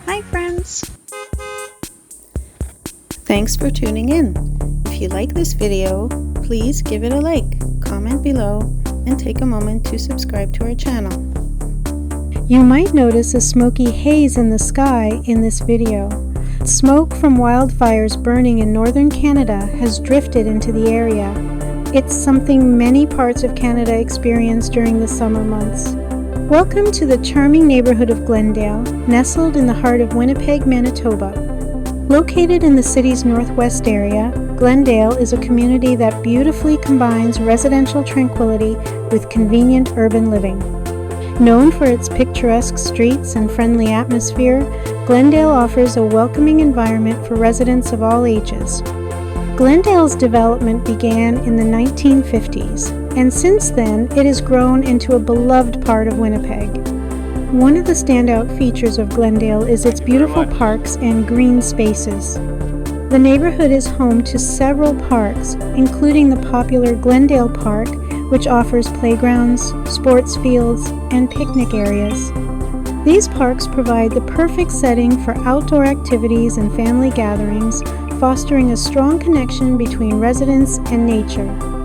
Hi friends! Thanks for tuning in. If you like this video, please give it a like, comment below, and take a moment to subscribe to our channel. You might notice a smoky haze in the sky in this video. Smoke from wildfires burning in northern Canada has drifted into the area. It's something many parts of Canada experience during the summer months. Welcome to the charming neighborhood of Glendale, nestled in the heart of Winnipeg, Manitoba. Located in the city's northwest area, Glendale is a community that beautifully combines residential tranquility with convenient urban living. Known for its picturesque streets and friendly atmosphere, Glendale offers a welcoming environment for residents of all ages. Glendale's development began in the 1950s, and since then it has grown into a beloved part of Winnipeg. One of the standout features of Glendale is its beautiful parks and green spaces. The neighborhood is home to several parks, including the popular Glendale Park, which offers playgrounds, sports fields, and picnic areas. These parks provide the perfect setting for outdoor activities and family gatherings, fostering a strong connection between residents and nature.